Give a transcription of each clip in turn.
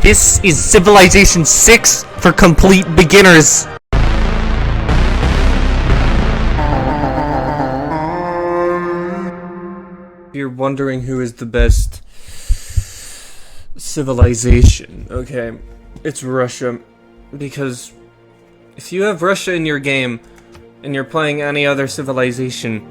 This is Civilization 6 for complete beginners. If you're wondering who is the best civilization, okay, it's Russia. Because if you have Russia in your game and you're playing any other civilization,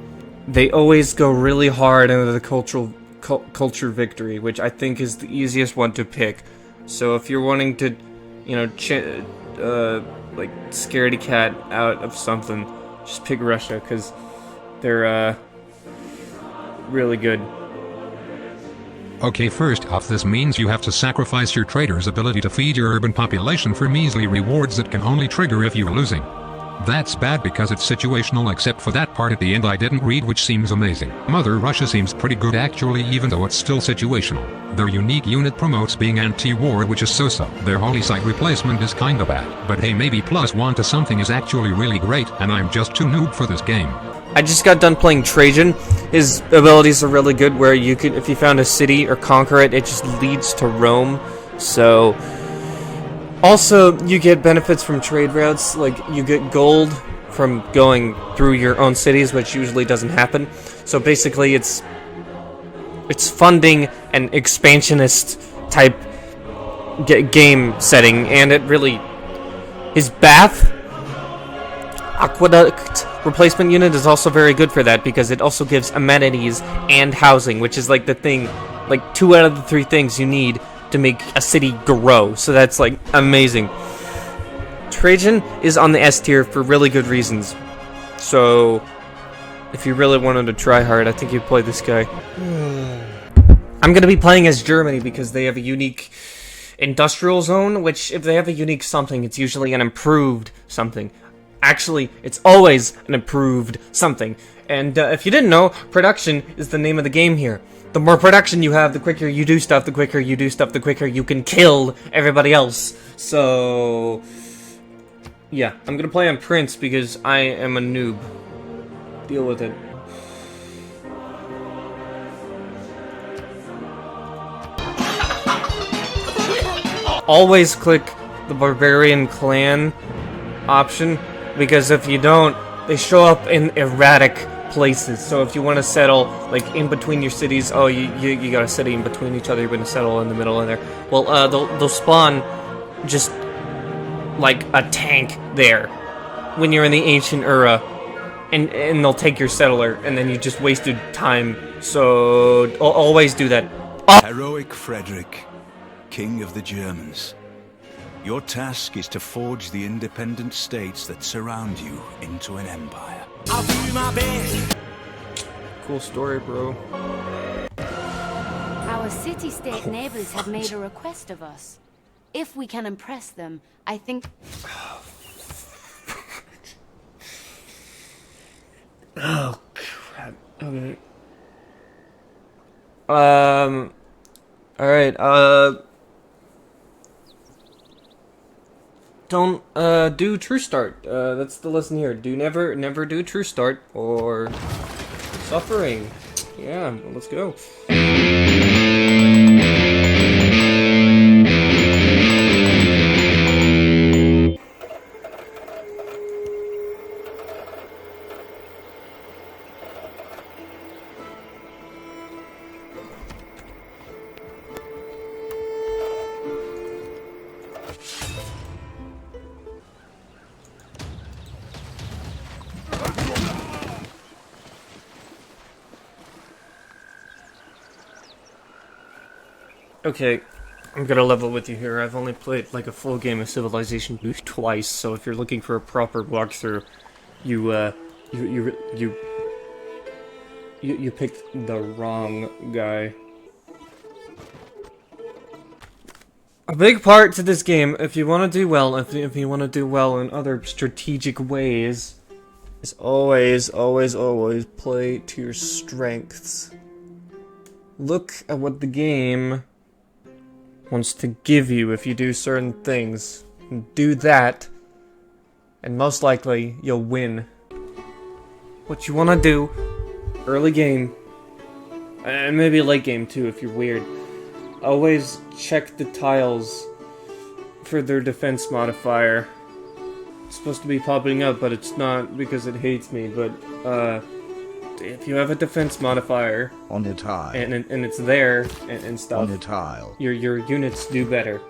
they always go really hard into the culture victory, which I think is the easiest one to pick. So if you're wanting to, you know, like scaredy cat out of something, just pick Russia, because they're really good. Okay, first off, this means you have to sacrifice your trader's ability to feed your urban population for measly rewards that can only trigger if you're losing. That's bad because it's situational, except for that part at the end I didn't read, which seems amazing. Mother Russia seems pretty good actually, even though it's still situational. Their unique unit promotes being anti-war, which is so-so. Their holy site replacement is kinda bad. But hey, maybe +1 to something is actually really great, and I'm just too noob for this game. I just got done playing Trajan. His abilities are really good, where you could, if you found a city or conquer it, it just leads to Rome. So, also you get benefits from trade routes, like you get gold from going through your own cities, which usually doesn't happen. So basically, it's funding an expansionist type game setting, and it really, his bath aqueduct replacement unit is also very good for that, because it also gives amenities and housing, which is like the thing, like 2 out of the 3 things you need to make a city grow. So that's like amazing. Trajan is on the S tier for really good reasons. So if you really wanted to try hard, I think you'd play this guy. I'm gonna be playing as Germany because they have a unique industrial zone, which if they have a unique something, it's usually an improved something. Actually, it's always an improved something. And if you didn't know, production is the name of the game here. The more production you have, the quicker you do stuff, the quicker you do stuff, the quicker you can kill everybody else. So, yeah, I'm gonna play on Prince because I am a noob. Deal with it. Always click the Barbarian Clan option, because if you don't, they show up in erratic places. So if you want to settle, like, in between your cities, oh, you got a city in between each other, you're going to settle in the middle of there. Well, they'll spawn just, like, a tank there when you're in the ancient era, and they'll take your settler, and then you just wasted time. So, always do that. Oh! Heroic Frederick, King of the Germans. Your task is to forge the independent states that surround you into an empire. I'll do my best. Cool story, bro. Our city-state neighbors have made a request of us. If we can impress them, I think... Oh, crap. Okay. Alright, don't do true start. That's the lesson here. Never do true start or suffering. Yeah, well, let's go. Okay, I'm gonna level with you here. I've only played like a full game of Civilization 2 twice, so if you're looking for a proper walkthrough, you picked the wrong guy. A big part to this game, if you want to do well, if you want to do well in other strategic ways, is always play to your strengths. Look at what the game wants to give you if you do certain things. Do that, and most likely you'll win. What you want to do, early game, and maybe late game too if you're weird, always check the tiles for their defense modifier. It's supposed to be popping up, but it's not because it hates me, but, if you have a defense modifier on the tile and it's there and stuff, on the tile, your units do better,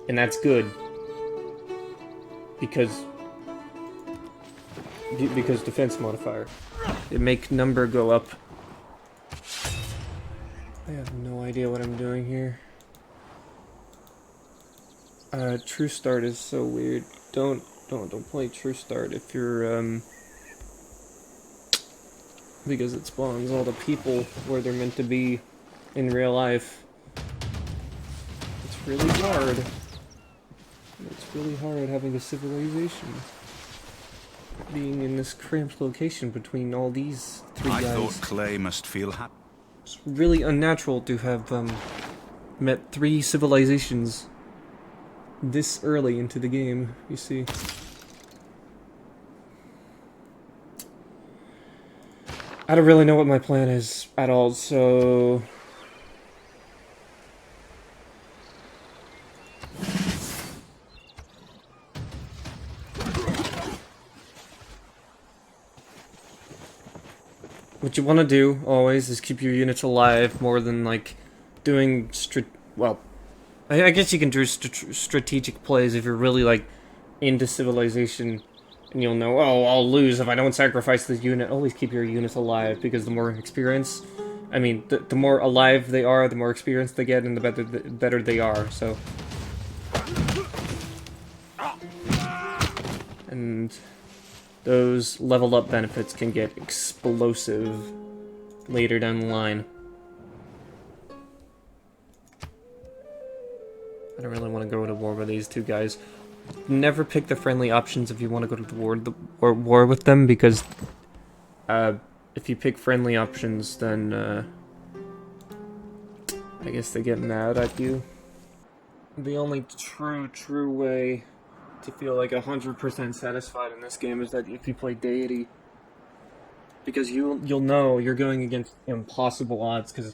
and that's good because defense modifier, it make number go up. I have no idea what I'm doing here. True start is so weird. Don't play true start if you're because it spawns all the people where they're meant to be in real life. It's really hard. It's really hard having a civilization being in this cramped location between all these three guys. I thought Clay must feel happy. It's really unnatural to have met 3 civilizations this early into the game, you see. I don't really know what my plan is at all, so... What you want to do, always, is keep your units alive more than, like, doing well, I guess you can do strategic plays if you're really, like, into civilization, and you'll know, oh, I'll lose if I don't sacrifice this unit. Always keep your units alive, because the more experience, I mean, the more alive they are, the more experience they get, and the better they are, so... And those level up benefits can get explosive later down the line. I don't really want to go to war with these two guys. Never pick the friendly options if you want to go to war with them, because if you pick friendly options, then I guess they get mad at you. The only true way to feel like 100% satisfied in this game is that if you play deity, because you'll know you're going against impossible odds, because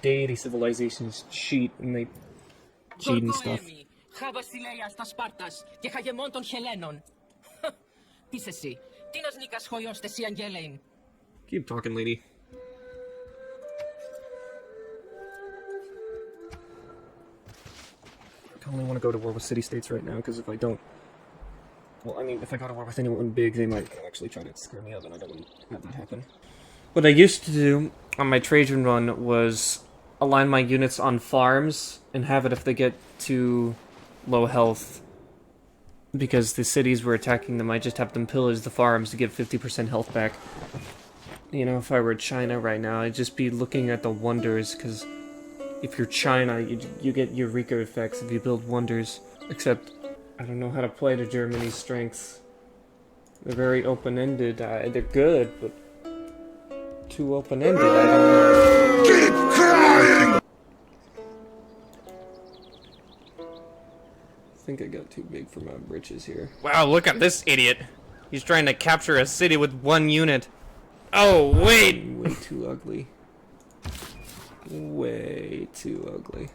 deity civilizations cheat and they cheat and stuff. Keep talking, lady. I only want to go to war with city-states right now, because if I don't... Well, I mean, if I go to war with anyone big, they might actually try to screw me up, and I don't want to have that happen. What I used to do on my Trajan run was align my units on farms, and have it if they get too low health, because the cities were attacking them, I just have them pillage the farms to get 50% health back. You know, if I were China right now, I'd just be looking at the wonders, because... If you're China, you get Eureka effects if you build wonders. Except, I don't know how to play to Germany's strengths. They're very open-ended. They're good, but too open-ended, I don't know. keep crying. I think I got too big for my britches here. Wow, look at this idiot! He's trying to capture a city with 1 unit. Oh, wait! Way too ugly. Way too ugly.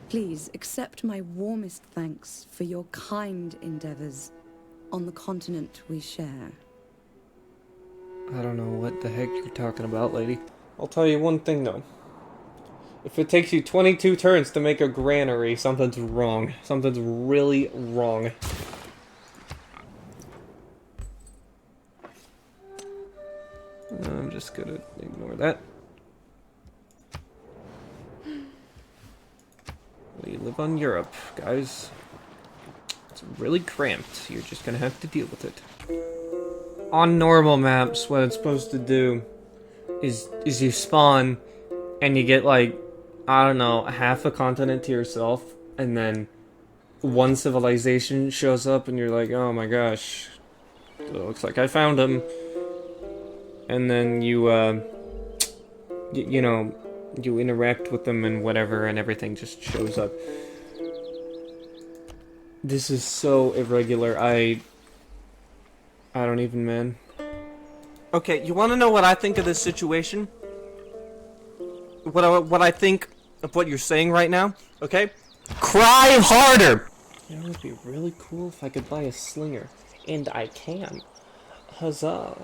Please accept my warmest thanks for your kind endeavors on the continent we share. I don't know what the heck you're talking about, lady. I'll tell you one thing, though. If it takes you 22 turns to make a granary, something's wrong. Something's really wrong. I'm just gonna ignore that. We live on Europe, guys. It's really cramped. You're just gonna have to deal with it. On normal maps, what it's supposed to do is you spawn and you get, like, I don't know, half a continent to yourself, and then one civilization shows up and you're like, oh my gosh, it looks like I found him. And then you know, you interact with them and whatever, and everything just shows up. This is so irregular. I don't even, man. Okay, you want to know what I think of this situation? What I think of what you're saying right now? Okay? Cry harder! You know, it would be really cool if I could buy a slinger. And I can. Huzzah.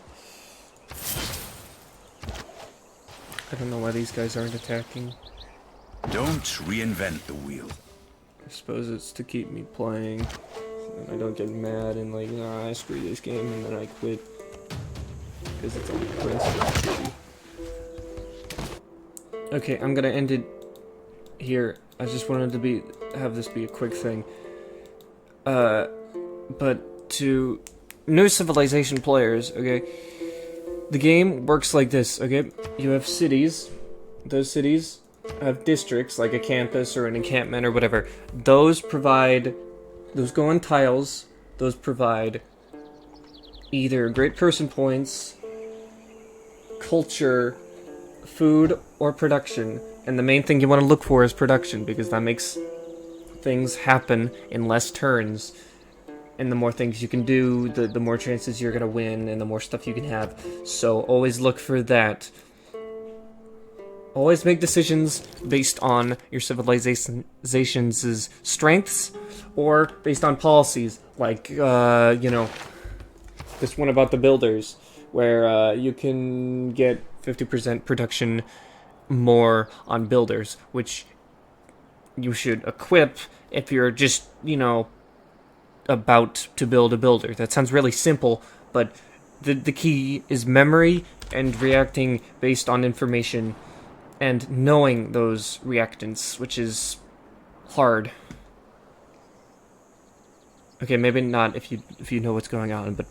I don't know why these guys aren't attacking. Don't reinvent the wheel. I suppose it's to keep me playing. And I don't get mad and like, nah, screw this game, and then I quit. Because it's on principle. Okay, I'm gonna end it here. I just wanted to have this be a quick thing. But to new Civilization players, okay, the game works like this, okay? You have cities. Those cities have districts, like a campus or an encampment or whatever. Those go on tiles. Those provide either great person points, culture, food, or production. And the main thing you want to look for is production, because that makes things happen in less turns. And the more things you can do, the more chances you're going to win, and the more stuff you can have. So always look for that. Always make decisions based on your civilization's strengths, or based on policies, like, you know, this one about the builders, where you can get 50% production more on builders, which you should equip if you're just, you know, about to build a builder. That sounds really simple, but the key is memory and reacting based on information and knowing those reactants, which is hard. Okay, maybe not if you know what's going on, but